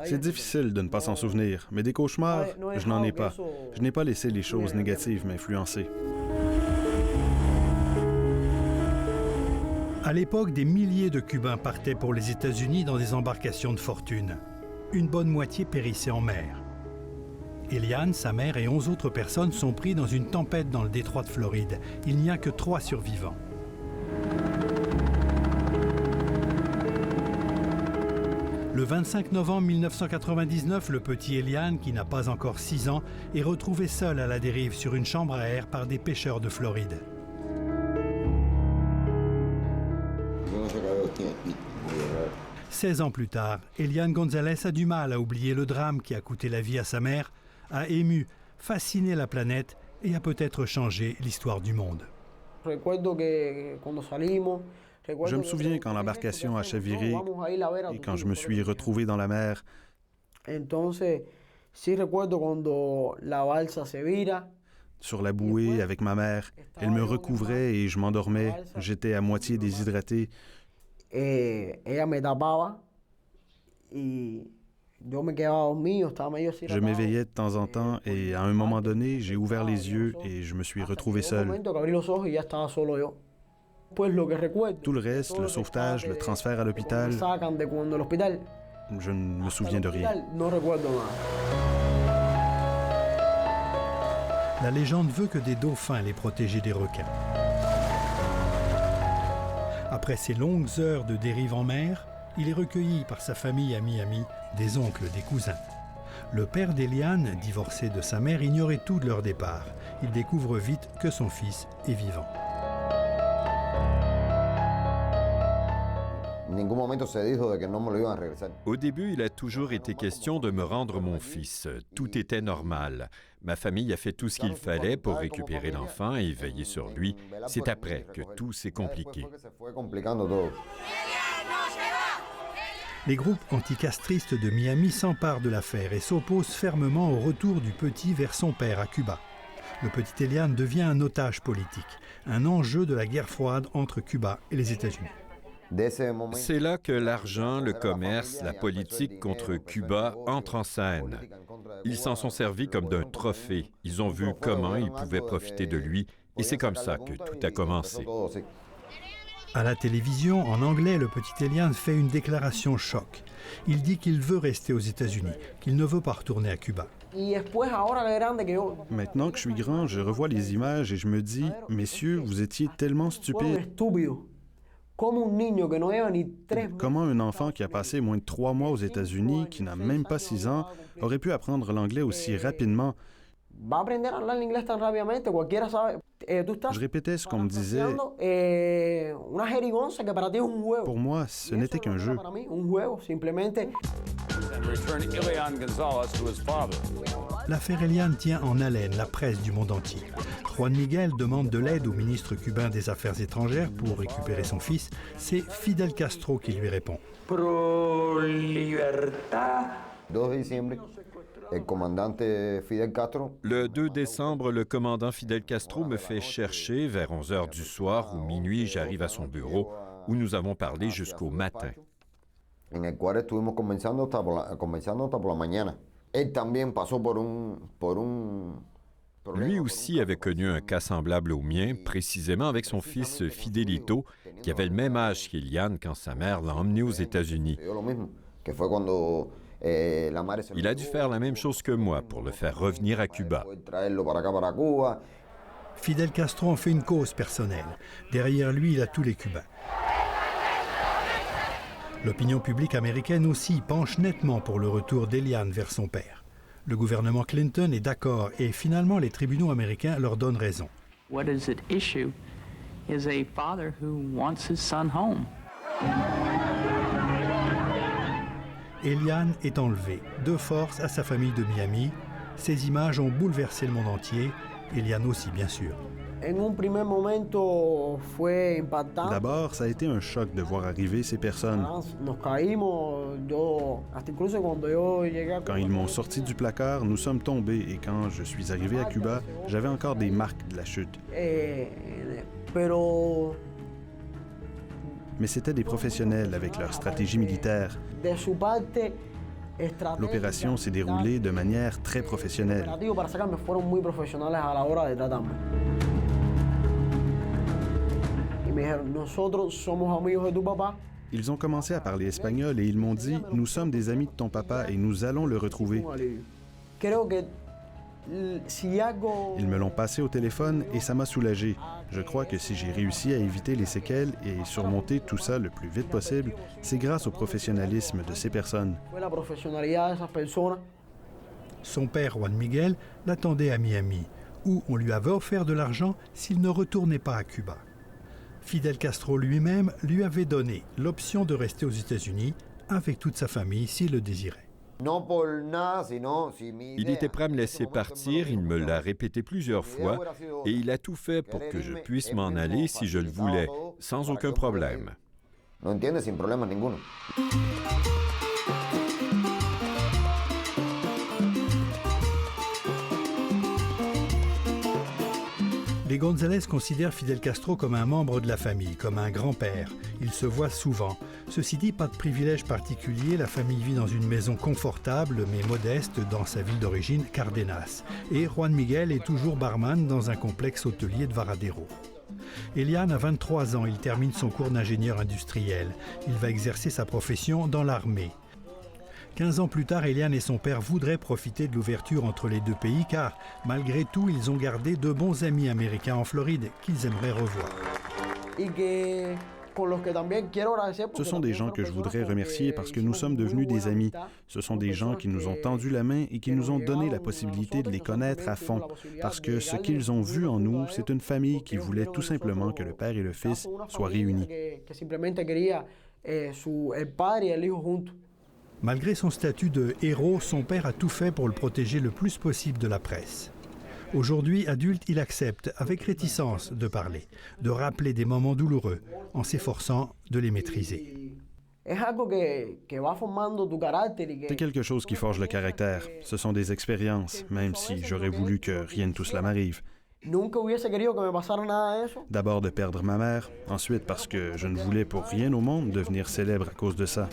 C'est difficile de ne pas s'en souvenir, mais des cauchemars, je n'en ai pas. Je n'ai pas laissé les choses négatives m'influencer. À l'époque, des milliers de Cubains partaient pour les États-Unis dans des embarcations de fortune. Une bonne moitié périssait en mer. Eliane, sa mère et 11 autres personnes sont pris dans une tempête dans le détroit de Floride. Il n'y a que 3 survivants. Le 25 novembre 1999, le petit Eliane, qui n'a pas encore 6 ans, est retrouvé seul à la dérive sur une chambre à air par des pêcheurs de Floride. « 16 ans plus tard, Eliane González a du mal à oublier le drame qui a coûté la vie à sa mère, a ému, fasciné la planète et a peut-être changé l'histoire du monde. Je me souviens quand l'embarcation a chaviré et quand je me suis retrouvé dans la mer. Sur la bouée avec ma mère, elle me recouvrait et je m'endormais. J'étais à moitié déshydraté. Je m'éveillais de temps en temps et à un moment donné, j'ai ouvert les yeux et je me suis retrouvé seul. Tout le reste, le sauvetage, le transfert à l'hôpital, je ne me souviens de rien. La légende veut que des dauphins les protégeaient des requins. Après ces longues heures de dérive en mer, il est recueilli par sa famille à Miami, des oncles, des cousins. Le père d'Eliane, divorcé de sa mère, ignorait tout de leur départ. Il découvre vite que son fils est vivant. Au début, il a toujours été question de me rendre mon fils. Tout était normal. Ma famille a fait tout ce qu'il fallait pour récupérer l'enfant et veiller sur lui. C'est après que tout s'est compliqué. Les groupes anticastristes de Miami s'emparent de l'affaire et s'opposent fermement au retour du petit vers son père à Cuba. Le petit Eliane devient un otage politique, un enjeu de la guerre froide entre Cuba et les États-Unis. C'est là que l'argent, le commerce, la politique contre Cuba entrent en scène. Ils s'en sont servis comme d'un trophée. Ils ont vu comment ils pouvaient profiter de lui et c'est comme ça que tout a commencé. À la télévision, en anglais, le petit Eliane fait une déclaration choc. Il dit qu'il veut rester aux États-Unis, qu'il ne veut pas retourner à Cuba. Maintenant que je suis grand, je revois les images et je me dis, messieurs, vous étiez tellement stupides. Comment un enfant qui a passé moins de 3 mois aux États-Unis, qui n'a même pas 6 ans, aurait pu apprendre l'anglais aussi rapidement? Je répétais ce qu'on me disait. Pour moi, ce n'était qu'un jeu. L'affaire Eliane tient en haleine la presse du monde entier. Juan Miguel demande de l'aide au ministre cubain des Affaires étrangères pour récupérer son fils. C'est Fidel Castro qui lui répond. Le 2 décembre, le commandant Fidel Castro me fait chercher vers 11 heures du soir ou minuit. J'arrive à son bureau où nous avons parlé jusqu'au matin. Lui aussi avait connu un cas semblable au mien, précisément avec son fils Fidelito, qui avait le même âge qu'Eliane quand sa mère l'a emmené aux États-Unis. Il a dû faire la même chose que moi pour le faire revenir à Cuba. Fidel Castro en fait une cause personnelle. Derrière lui, il a tous les Cubains. L'opinion publique américaine aussi penche nettement pour le retour d'Eliane vers son père. Le gouvernement Clinton est d'accord et finalement les tribunaux américains leur donnent raison. What is at issue is a father who wants his son home. Eliane est enlevée de force à sa famille de Miami. Ces images ont bouleversé le monde entier. Eliane aussi, bien sûr. D'abord, ça a été un choc de voir arriver ces personnes. Quand ils m'ont sorti du placard, nous sommes tombés et quand je suis arrivé à Cuba, j'avais encore des marques de la chute. mais c'étaient des professionnels avec leur stratégie militaire. L'opération s'est déroulée de manière très professionnelle. Ils ont commencé à parler espagnol et ils m'ont dit « Nous sommes des amis de ton papa et nous allons le retrouver ». Ils me l'ont passé au téléphone et ça m'a soulagé. Je crois que si j'ai réussi à éviter les séquelles et surmonter tout ça le plus vite possible, c'est grâce au professionnalisme de ces personnes. Son père, Juan Miguel, l'attendait à Miami, où on lui avait offert de l'argent s'il ne retournait pas à Cuba. Fidel Castro lui-même lui avait donné l'option de rester aux États-Unis avec toute sa famille s'il le désirait. Il était prêt à me laisser partir, il me l'a répété plusieurs fois, et il a tout fait pour que je puisse m'en aller si je le voulais, sans aucun problème. Les González considèrent Fidel Castro comme un membre de la famille, comme un grand-père. Ils se voient souvent. Ceci dit, pas de privilège particulier, la famille vit dans une maison confortable mais modeste dans sa ville d'origine, Cardenas. Et Juan Miguel est toujours barman dans un complexe hôtelier de Varadero. Elian a 23 ans, il termine son cours d'ingénieur industriel. Il va exercer sa profession dans l'armée. 15 ans plus tard, Elian et son père voudraient profiter de l'ouverture entre les deux pays car, malgré tout, ils ont gardé de bons amis américains en Floride qu'ils aimeraient revoir. Ce sont des gens que je voudrais remercier parce que nous sommes devenus des amis. Ce sont des gens qui nous ont tendu la main et qui nous ont donné la possibilité de les connaître à fond. Parce que ce qu'ils ont vu en nous, c'est une famille qui voulait tout simplement que le père et le fils soient réunis. Malgré son statut de héros, son père a tout fait pour le protéger le plus possible de la presse. Aujourd'hui, adulte, il accepte, avec réticence, de parler, de rappeler des moments douloureux, en s'efforçant de les maîtriser. C'est quelque chose qui forge le caractère. Ce sont des expériences, même si j'aurais voulu que rien de tout cela m'arrive. D'abord de perdre ma mère, ensuite parce que je ne voulais pour rien au monde devenir célèbre à cause de ça.